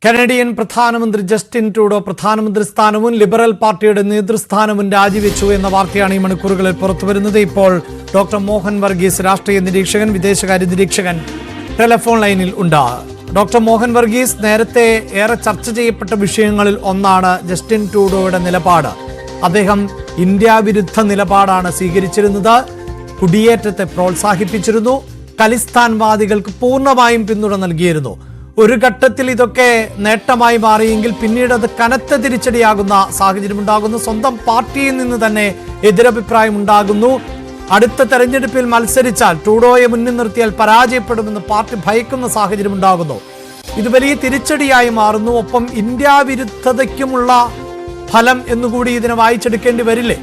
Canadian പ്രധാനമന്ത്രി Justin Trudeau പ്രധാനമന്ത്രി സ്ഥാനവും ലിബറൽ പാർട്ടിയുടെ നേതൃസ്ഥാനവും രാജിവെച്ചു എന്ന വാർത്തയാണ് ഈ മണിക്കൂറുകളിൽ പുറത്തുവരുന്നത്. ഇപ്പോൾ ഡോക്ടർ മോഹൻ വർഗീസ്, രാഷ്ട്രീയ നിരീക്ഷകൻ, വിദേശകാര്യ നിരീക്ഷകൻ, ടെലിഫോൺ ലൈനിൽ ഉണ്ട്. ഡോക്ടർ മോഹൻ വർഗീസ്, നേരത്തെ ഏറെ ചർച്ച ചെയ്യപ്പെട്ട വിഷയങ്ങളിൽ ഒന്നാണ് ജസ്റ്റിൻ ട്രൂഡോയുടെ നിലപാട്. അദ്ദേഹം ഇന്ത്യ വിരുദ്ധ നിലപാടാണ് സ്വീകരിച്ചിരുന്നത്. കുടിയേറ്റത്തെ പ്രോത്സാഹിപ്പിച്ചിരുന്നു. ഖലിസ്ഥാൻവാദികൾക്ക് പൂർണ്ണമായും പിന്തുണ നൽകിയിരുന്നു. ഒരു ഘട്ടത്തിൽ ഇതൊക്കെ നേട്ടമായി മാറിയെങ്കിൽ പിന്നീട് അത് കനത്ത തിരിച്ചടിയാകുന്ന സാഹചര്യമുണ്ടാകുന്നു. സ്വന്തം പാർട്ടിയിൽ നിന്ന് തന്നെ എതിരഭിപ്രായം ഉണ്ടാകുന്നു. അടുത്ത തെരഞ്ഞെടുപ്പിൽ മത്സരിച്ചാൽ ട്രൂഡോയെ മുന്നിൽ നിർത്തിയാൽ പരാജയപ്പെടുമെന്ന് പാർട്ടി ഭയക്കുന്ന സാഹചര്യം ഉണ്ടാകുന്നു. ഇത് വലിയ തിരിച്ചടിയായി മാറുന്നു. ഒപ്പം ഇന്ത്യ വിരുദ്ധതയ്ക്കുമുള്ള ഫലം എന്നുകൂടി ഇതിനെ വായിച്ചെടുക്കേണ്ടി വരില്ലേ?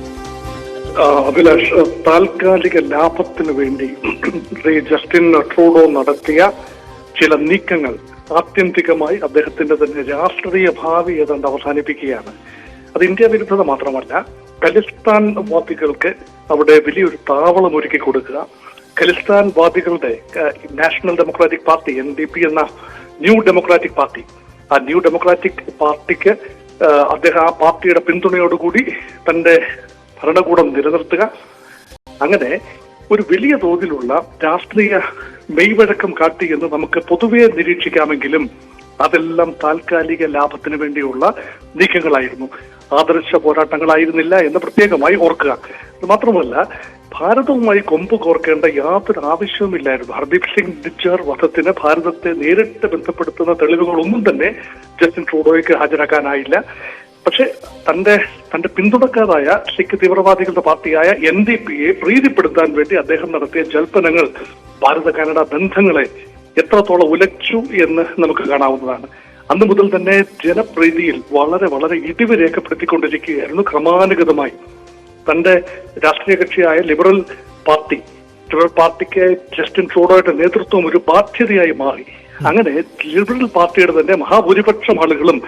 അഭിലാഷ്, താൽക്കാലിക ലാഭത്തിന് വേണ്ടി ജസ്റ്റിൻ ട്രൂഡോ നടത്തിയ ചില നീക്കങ്ങൾ ആത്യന്തികമായി അദ്ദേഹത്തിന്റെ തന്നെ രാഷ്ട്രീയ ഭാവി ഏതാണ്ട് അവസാനിപ്പിക്കുകയാണ്. അത് ഇന്ത്യ വിരുദ്ധത മാത്രമല്ല, ഖലിസ്ഥാൻ വാദികൾക്ക് അവിടെ വലിയൊരു താവളം ഒരുക്കി കൊടുക്കുക, ഖലിസ്ഥാൻ വാദികളുടെ നാഷണൽ ഡെമോക്രാറ്റിക് പാർട്ടി NDP എന്ന ന്യൂ ഡെമോക്രാറ്റിക് പാർട്ടി, ആ ന്യൂ ഡെമോക്രാറ്റിക് പാർട്ടിക്ക് അദ്ദേഹം ആ പാർട്ടിയുടെ പിന്തുണയോടുകൂടി തന്റെ ഭരണകൂടം നിലനിർത്തുക, അങ്ങനെ ഒരു വലിയ തോതിലുള്ള രാഷ്ട്രീയ മെയ്വഴക്കം കാട്ടി എന്ന് നമുക്ക് പൊതുവെ നിരീക്ഷിക്കാമെങ്കിലും അതെല്ലാം താൽക്കാലിക ലാഭത്തിന് വേണ്ടിയുള്ള നീക്കങ്ങളായിരുന്നു, ആദർശ പോരാട്ടങ്ങളായിരുന്നില്ല എന്ന് പ്രത്യേകമായി ഓർക്കുക. അത് മാത്രമല്ല, ഭാരതവുമായി കൊമ്പ് കോർക്കേണ്ട യാതൊരു ആവശ്യവുമില്ലായിരുന്നു. ഹർദീപ് സിംഗ് നിജ്ജർ വധത്തിന് ഭാരതത്തെ നേരിട്ട് ബന്ധപ്പെടുത്തുന്ന തെളിവുകളൊന്നും തന്നെ ജസ്റ്റിൻ ട്രൂഡോയ്ക്ക് ഹാജരാക്കാനായില്ല. പക്ഷെ തന്റെ പിന്തുണക്കാരായ സിഖ് തീവ്രവാദികളുടെ പാർട്ടിയായ NDPയെ പ്രീതിപ്പെടുത്താൻ വേണ്ടി അദ്ദേഹം നടത്തിയ ജൽപ്പനങ്ങൾ ഭാരത കാനഡ ബന്ധങ്ങളെ എത്രത്തോളം ഉലച്ചു എന്ന് നമുക്ക് കാണാവുന്നതാണ്. അന്നു മുതൽ തന്നെ ജനപ്രീതിയിൽ വളരെ വളരെ ഇടിവ് രേഖപ്പെടുത്തിക്കൊണ്ടിരിക്കുകയായിരുന്നു ക്രമാനുഗതമായി. തന്റെ രാഷ്ട്രീയ കക്ഷിയായ ലിബറൽ പാർട്ടിക്ക് ജസ്റ്റിൻ ട്രൂഡോയുടെ നേതൃത്വം ഒരു ബാധ്യതയായി മാറി. അങ്ങനെ ലിബറൽ പാർട്ടിയുടെ തന്നെ മഹാഭൂരിപക്ഷം ആളുകളും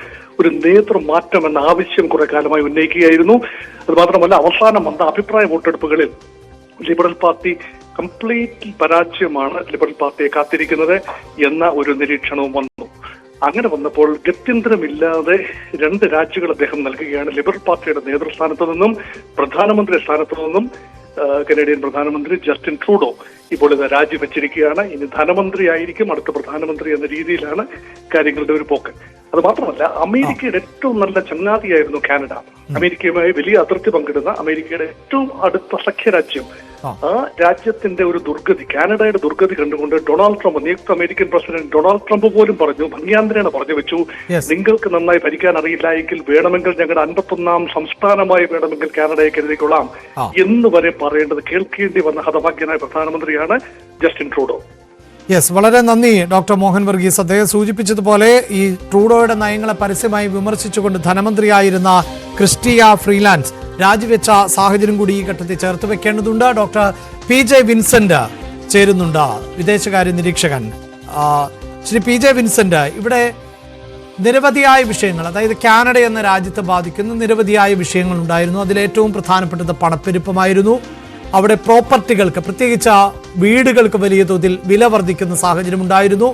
ഒരു നേതൃമാറ്റം എന്ന ആവശ്യം കുറെ കാലമായി ഉന്നയിക്കുകയായിരുന്നു. അത് മാത്രമല്ല, അവസാനം വന്ന അഭിപ്രായ വോട്ടെടുപ്പുകളിൽ ലിബറൽ പാർട്ടി കംപ്ലീറ്റ് പരാജയമാണ് ലിബറൽ പാർട്ടിയെ കാത്തിരിക്കുന്നത് എന്ന ഒരു നിരീക്ഷണവും വന്നു. അങ്ങനെ വന്നപ്പോൾ ഗത്യന്തരമില്ലാതെ 2 രാജികൾ അദ്ദേഹം നൽകുകയാണ്. ലിബറൽ പാർട്ടിയുടെ നേതൃസ്ഥാനത്തു നിന്നും പ്രധാനമന്ത്രി സ്ഥാനത്തു നിന്നും കനേഡിയൻ പ്രധാനമന്ത്രി ജസ്റ്റിൻ ട്രൂഡോ ഇപ്പോൾ ഇത് രാജിവെച്ചിരിക്കുകയാണ്. ഇനി ധനമന്ത്രി ആയിരിക്കും അടുത്ത പ്രധാനമന്ത്രി എന്ന രീതിയിലാണ് കാര്യങ്ങളുടെ ഒരു പോക്ക്. അത് മാത്രമല്ല, അമേരിക്കയുടെ ഏറ്റവും നല്ല ചങ്ങാതിയായിരുന്നു കാനഡ. അമേരിക്കയുമായി വലിയ അതിർത്തി പങ്കിടുന്ന അമേരിക്കയുടെ ഏറ്റവും അടുത്ത സഖ്യരാജ്യം. ആ രാജ്യത്തിന്റെ ഒരു ദുർഗതി, കാനഡയുടെ ദുർഗതി കണ്ടുകൊണ്ട് ഡൊണാൾഡ് ട്രംപ്, നിയുക്ത അമേരിക്കൻ പ്രസിഡന്റ് ഡൊണാൾഡ് ട്രംപ് പോലും പറഞ്ഞു, ഭംഗ്യാന്തരേണ പറഞ്ഞു വെച്ചു, നിങ്ങൾക്ക് നന്നായി ഭരിക്കാൻ അറിയില്ല എങ്കിൽ വേണമെങ്കിൽ ഞങ്ങളുടെ 51ാം സംസ്ഥാനമായി വേണമെങ്കിൽ കാനഡയെ കരുതിക്കൊള്ളാം എന്ന് വരെ പറയേണ്ടത് കേൾക്കേണ്ടി വന്ന ഹതഭാഗ്യനായ പ്രധാനമന്ത്രിയാണ് ജസ്റ്റിൻ ട്രൂഡോ. വളരെ നന്ദി ഡോക്ടർ മോഹൻ വർഗീസ്. അദ്ദേഹം സൂചിപ്പിച്ചതുപോലെ ഈ ട്രൂഡോയുടെ നയങ്ങളെ പരസ്യമായി വിമർശിച്ചുകൊണ്ട് ധനമന്ത്രിയായിരുന്ന ക്രിസ്റ്റിയ ഫ്രീലാൻഡ് രാജിവെച്ച സാഹചര്യം കൂടി ഈ ഘട്ടത്തിൽ ചേർത്ത് വെക്കേണ്ടതുണ്ട്. ഡോക്ടർ PJ വിൻസെന്റ് ചേരുന്നുണ്ട്, വിദേശകാര്യ നിരീക്ഷകൻ. ശ്രീ PJ വിൻസെന്റ്, ഇവിടെ നിരവധിയായ വിഷയങ്ങൾ, അതായത് കാനഡ എന്ന രാജ്യത്തെ ബാധിക്കുന്ന നിരവധിയായ വിഷയങ്ങൾ ഉണ്ടായിരുന്നു. അതിലേറ്റവും പ്രധാനപ്പെട്ടത് പണപ്പെരുപ്പമായിരുന്നു. അവിടെ പ്രോപ്പർട്ടികൾക്ക്, പ്രത്യേകിച്ച് വീടുകൾക്ക് വലിയ തോതിൽ വില വർദ്ധിക്കുന്ന സാഹചര്യം ഉണ്ടായിരുന്നു.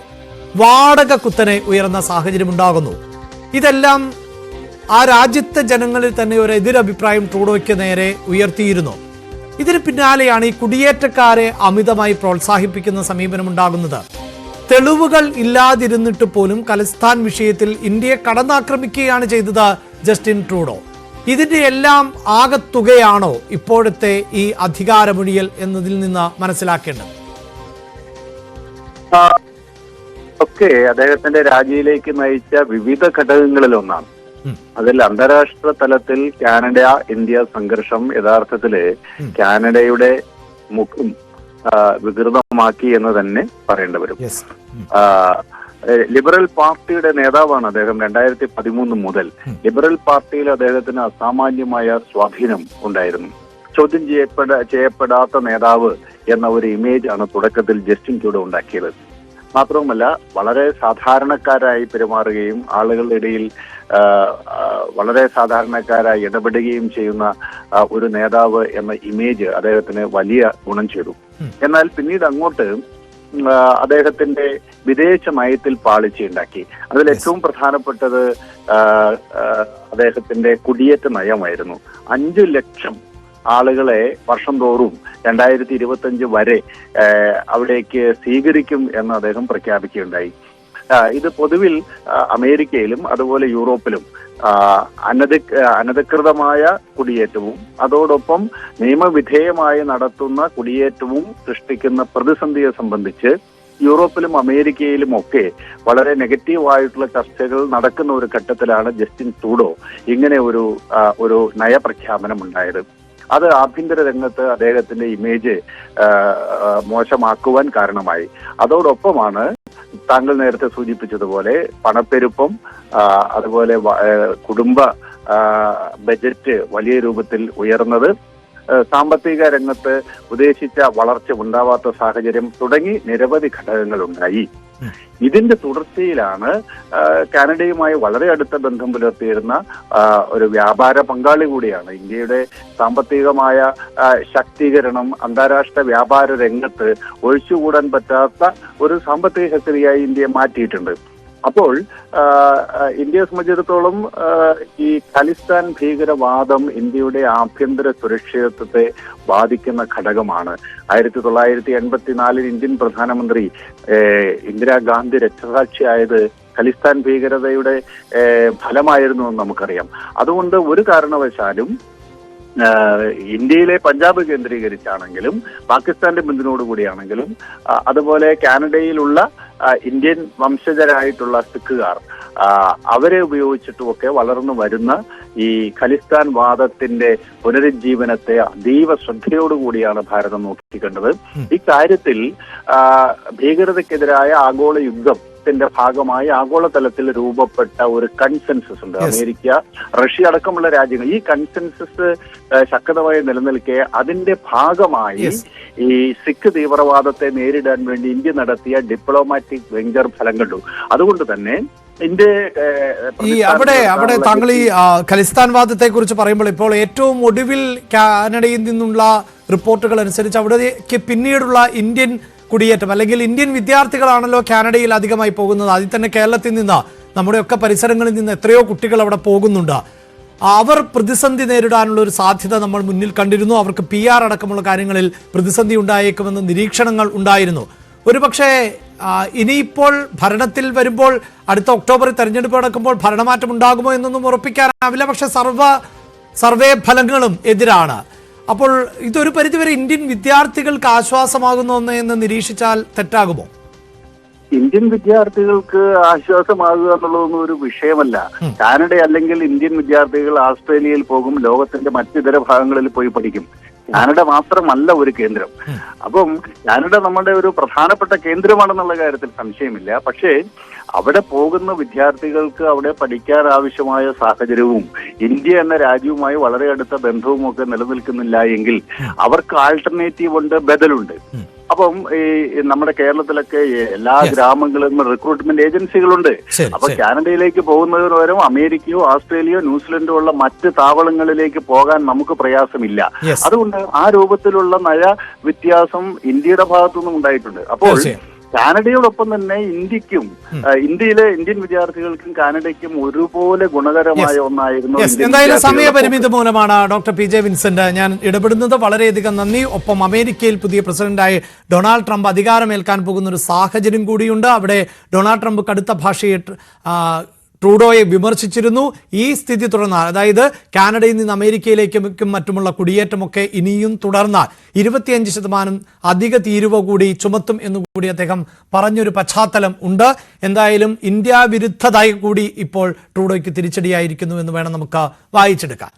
വാടക കുത്തനെ ഉയർന്ന സാഹചര്യം ഉണ്ടാകുന്നു. ഇതെല്ലാം ആ രാജ്യത്തെ ജനങ്ങളിൽ തന്നെ ഒരു എതിരഭിപ്രായം ട്രൂഡോയ്ക്ക് നേരെ ഉയർത്തിയിരുന്നു. ഇതിന് പിന്നാലെയാണ് ഈ കുടിയേറ്റക്കാരെ അമിതമായി പ്രോത്സാഹിപ്പിക്കുന്ന സമീപനം ഉണ്ടാകുന്നത്. തെളിവുകൾ ഇല്ലാതിരുന്നിട്ട് പോലും ഖലിസ്ഥാൻ വിഷയത്തിൽ ഇന്ത്യയെ കടന്നാക്രമിക്കുകയാണ് ചെയ്തത് ജസ്റ്റിൻ ട്രൂഡോ. ഇതിന്റെ എല്ലാം ആകത്തുകയാണോ ഇപ്പോഴത്തെ ഈ അധികാരമൊഴിയൽ എന്നതിൽ നിന്ന് മനസ്സിലാക്കേണ്ടത്? ഒക്കെ അദ്ദേഹത്തിന്റെ രാജിയിലേക്ക് നയിച്ച വിവിധ ഘടകങ്ങളിൽ ഒന്നാണ്. അതിൽ അന്താരാഷ്ട്ര തലത്തിൽ കാനഡ ഇന്ത്യ സംഘർഷം യഥാർത്ഥത്തില് കാനഡയുടെ മുഖം വികൃതമാക്കി എന്ന് തന്നെ പറയേണ്ടി വരും. ലിബറൽ പാർട്ടിയുടെ നേതാവാണ് അദ്ദേഹം. 2013 മുതൽ ലിബറൽ പാർട്ടിയിൽ അദ്ദേഹത്തിന് അസാമാന്യമായ സ്വാധീനം ഉണ്ടായിരുന്നു. ചോദ്യം ചെയ്യപ്പെടാത്ത നേതാവ് എന്ന ഒരു ഇമേജ് ആണ് തുടക്കത്തിൽ ജസ്റ്റിൻ ട്രൂഡോ ഉണ്ടാക്കിയത്. മാത്രവുമല്ല, വളരെ സാധാരണക്കാരായി പെരുമാറുകയും ആളുകളുടെ ഇടയിൽ വളരെ സാധാരണക്കാരായി ഇടപെടുകയും ചെയ്യുന്ന ഒരു നേതാവ് എന്ന ഇമേജ് അദ്ദേഹത്തിന് വലിയ ഗുണം ചെയ്തു. എന്നാൽ പിന്നീട് അങ്ങോട്ട് അദ്ദേഹത്തിന്റെ വിദേശ നയത്തിൽ പാളിച്ചയുണ്ടാക്കി. അതിൽ ഏറ്റവും പ്രധാനപ്പെട്ടത് അദ്ദേഹത്തിന്റെ കുടിയേറ്റ നയമായിരുന്നു. 5 ലക്ഷം ആളുകളെ വർഷം തോറും 2025 വരെ അവിടേക്ക് സ്വീകരിക്കും എന്ന് അദ്ദേഹം പ്രഖ്യാപിക്കുകയുണ്ടായി. ഇത് പൊതുവിൽ അമേരിക്കയിലും അതുപോലെ യൂറോപ്പിലും അനധികൃതമായ കുടിയേറ്റവും അതോടൊപ്പം നിയമവിധേയമായി നടത്തുന്ന കുടിയേറ്റവും സൃഷ്ടിക്കുന്ന പ്രതിസന്ധിയെ സംബന്ധിച്ച് യൂറോപ്പിലും അമേരിക്കയിലും ഒക്കെ വളരെ നെഗറ്റീവായിട്ടുള്ള ചർച്ചകൾ നടക്കുന്ന ഒരു ഘട്ടത്തിലാണ് ജസ്റ്റിൻ ട്രൂഡോ ഇങ്ങനെ ഒരു നയപ്രഖ്യാപനം ഉണ്ടായത്. അത് ആഭ്യന്തര രംഗത്ത് അദ്ദേഹത്തിന്റെ ഇമേജ് മോശമാക്കുവാൻ കാരണമായി. അതോടൊപ്പമാണ് താങ്കൾ നേരത്തെ സൂചിപ്പിച്ചതുപോലെ പണപ്പെരുപ്പം, അതുപോലെ കുടുംബ ബജറ്റ് വലിയ രൂപത്തിൽ ഉയർന്നത്, സാമ്പത്തിക രംഗത്ത് ഉദ്ദേശിച്ച വളർച്ച ഉണ്ടാവാത്ത സാഹചര്യം തുടങ്ങി നിരവധി ഘടകങ്ങൾ ഉണ്ടായി. ഇതിന്റെ തുടർച്ചയിലാണ് കാനഡയുമായി വളരെ അടുത്ത ബന്ധം പുലർത്തിയിരുന്ന ഒരു വ്യാപാര പങ്കാളി കൂടിയാണ് ഇന്ത്യയുടെ സാമ്പത്തികമായ ശാക്തീകരണം അന്താരാഷ്ട്ര വ്യാപാര രംഗത്ത് ഒഴിച്ചുകൂടാൻ പറ്റാത്ത ഒരു സാമ്പത്തിക ശക്തിയായി ഇന്ത്യയെ മാറ്റിയിട്ടുണ്ട്. അപ്പോൾ ഇന്ത്യയെ സംബന്ധിച്ചിടത്തോളം ഈ ഖലിസ്ഥാൻ ഭീകരവാദം ഇന്ത്യയുടെ ആഭ്യന്തര സുരക്ഷിതത്വത്തെ ബാധിക്കുന്ന ഘടകമാണ്. 1984 ഇന്ത്യൻ പ്രധാനമന്ത്രി ഇന്ദിരാഗാന്ധി രക്തസാക്ഷിയായത് ഖലിസ്ഥാൻ ഭീകരതയുടെ ഫലമായിരുന്നു എന്ന് നമുക്കറിയാം. അതുകൊണ്ട് ഒരു കാരണവശാലും ഇന്ത്യയിലെ പഞ്ചാബ് കേന്ദ്രീകരിച്ചാണെങ്കിലും പാകിസ്ഥാന്റെ പിന്തുണയോടുകൂടിയാണെങ്കിലും അതുപോലെ കാനഡയിലുള്ള ഇന്ത്യൻ വംശജരായിട്ടുള്ള സിഖുകാർ അവരെ ഉപയോഗിച്ചിട്ടുമൊക്കെ വളർന്നു വരുന്ന ഈ ഖലിസ്ഥാൻ വാദത്തിന്റെ പുനരുജ്ജീവനത്തെ അതീവ ശ്രദ്ധയോടുകൂടിയാണ് ഭാരതം നോക്കിക്കണ്ടത്. ഇക്കാര്യത്തിൽ ഭീകരതയ്ക്കെതിരായ ആഗോള യുദ്ധത്തിന്റെ ഭാഗമായി ആഗോളതലത്തിൽ രൂപപ്പെട്ട ഒരു കൺസെൻസസ് ഉണ്ട്. അമേരിക്ക, റഷ്യ അടക്കമുള്ള രാജ്യങ്ങൾ ഈ കൺസെൻസസ് ശക്തമായി നിലനിൽക്കെ അതിന്റെ ഭാഗമായി ഈ സിഖ് തീവ്രവാദത്തെ നേരിടാൻ വേണ്ടി ഇന്ത്യ നടത്തിയ ഡിപ്ലോമാറ്റിക് വെഞ്ചർ ഫലം കണ്ടു. അതുകൊണ്ട് തന്നെ അവിടെ താങ്കൾ ഈ ഖലിസ്ഥാൻ വാദത്തെ കുറിച്ച് പറയുമ്പോൾ ഇപ്പോൾ ഏറ്റവും ഒടുവിൽ കാനഡയിൽ നിന്നുള്ള റിപ്പോർട്ടുകൾ അനുസരിച്ച് അവിടേക്ക് പിന്നീടുള്ള ഇന്ത്യൻ കുടിയേറ്റം അല്ലെങ്കിൽ ഇന്ത്യൻ വിദ്യാർത്ഥികളാണല്ലോ കാനഡയിൽ അധികമായി പോകുന്നത്. അതിൽ തന്നെ കേരളത്തിൽ നിന്ന് നമ്മുടെയൊക്കെ പരിസരങ്ങളിൽ നിന്ന് എത്രയോ കുട്ടികൾ അവിടെ പോകുന്നുണ്ട്. അവർ പ്രതിസന്ധി നേരിടാനുള്ള ഒരു സാധ്യത നമ്മൾ മുന്നിൽ കണ്ടിരുന്നു. അവർക്ക് PR അടക്കമുള്ള കാര്യങ്ങളിൽ പ്രതിസന്ധി ഉണ്ടായേക്കുമെന്ന് നിരീക്ഷണങ്ങൾ ഉണ്ടായിരുന്നു. ഒരുപക്ഷെ ഇനിയിപ്പോൾ ഭരണത്തിൽ വരുമ്പോൾ അടുത്ത ഒക്ടോബറിൽ തെരഞ്ഞെടുപ്പ് നടക്കുമ്പോൾ ഭരണമാറ്റം ഉണ്ടാകുമോ എന്നൊന്നും ഉറപ്പിക്കാനാവില്ല. പക്ഷെ സർവേ ഫലങ്ങളും എതിരാണ്. അപ്പോൾ ഇതൊരു പരിധിവരെ ഇന്ത്യൻ വിദ്യാർത്ഥികൾക്ക് ആശ്വാസമാകുന്നു എന്ന് നിരീക്ഷിച്ചാൽ തെറ്റാകുമോ? ഇന്ത്യൻ വിദ്യാർത്ഥികൾക്ക് ആശ്വാസമാകുക എന്നുള്ളതൊന്നും ഒരു വിഷയമല്ല. കാനഡ അല്ലെങ്കിൽ ഇന്ത്യൻ വിദ്യാർത്ഥികൾ ഓസ്ട്രേലിയയിൽ പോകും, ലോകത്തിന്റെ മറ്റിതര ഭാഗങ്ങളിൽ പോയി പഠിക്കും. കാനഡ മാത്രമല്ല ഒരു കേന്ദ്രം. അപ്പം കാനഡ നമ്മുടെ ഒരു പ്രധാനപ്പെട്ട കേന്ദ്രമാണെന്നുള്ള കാര്യത്തിൽ സംശയമില്ല. പക്ഷേ അവിടെ പോകുന്ന വിദ്യാർത്ഥികൾക്ക് അവിടെ പഠിക്കാൻ ആവശ്യമായ സാഹചര്യവും ഇന്ത്യ എന്ന രാജ്യവുമായി വളരെ അടുത്ത ബന്ധവും ഒക്കെ നിലനിൽക്കുന്നില്ല എങ്കിൽ അവർക്ക് ആൾട്ടർനേറ്റീവ് ഉണ്ട്, ബദലുണ്ട്. അപ്പം ഈ നമ്മുടെ കേരളത്തിലൊക്കെ എല്ലാ ഗ്രാമങ്ങളിലും റിക്രൂട്ട്മെന്റ് ഏജൻസികളുണ്ട്. അപ്പൊ കാനഡയിലേക്ക് പോകുന്നതിന് പകരം അമേരിക്കയോ ഓസ്ട്രേലിയയോ ന്യൂസിലൻഡോ ഉള്ള മറ്റ് താവളങ്ങളിലേക്ക് പോകാൻ നമുക്ക് പ്രയാസമില്ല. അതുകൊണ്ട് ആ രൂപത്തിലുള്ള നയ വ്യത്യാസം ഇന്ത്യയുടെ ഭാഗത്തുനിന്നും ഉണ്ടായിട്ടുണ്ട്. അപ്പോൾ കാനഡയോടൊപ്പം തന്നെ ഇന്ത്യയിലെ ഇന്ത്യൻ വിദ്യാർത്ഥികൾക്കും കാനഡയ്ക്കും ഒരുപോലെ ഗുണകരമായ ഒന്നായിരുന്നു. എന്തായാലും സമയപരിമിതി മൂലമാണ് ഡോക്ടർ PJ വിൻസെന്റ് ഞാൻ ഇടപെടുന്നത്. വളരെയധികം നന്ദി. ഒപ്പം അമേരിക്കയിൽ പുതിയ പ്രസിഡന്റായി ഡൊണാൾഡ് ട്രംപ് അധികാരമേൽക്കാൻ പോകുന്ന ഒരു സാഹചര്യം കൂടിയുണ്ട്. അവിടെ ഡൊണാൾഡ് ട്രംപ് കടുത്ത ഭാഷയെ ട്രൂഡോയെ വിമർശിച്ചിരുന്നു. ഈ സ്ഥിതി തുടർന്നാൽ, അതായത് കാനഡയിൽ നിന്ന് അമേരിക്കയിലേക്കും മറ്റുമുള്ള കുടിയേറ്റമൊക്കെ ഇനിയും തുടർന്നാൽ 25% അധിക തീരുവ കൂടി ചുമത്തും എന്നുകൂടി അദ്ദേഹം പറഞ്ഞൊരു പശ്ചാത്തലം ഉണ്ട്. എന്തായാലും ഇന്ത്യ വിരുദ്ധത കൂടി ഇപ്പോൾ ട്രൂഡോയ്ക്ക് തിരിച്ചടിയായിരിക്കുന്നു എന്ന് വേണം നമുക്ക് വായിച്ചെടുക്കാൻ.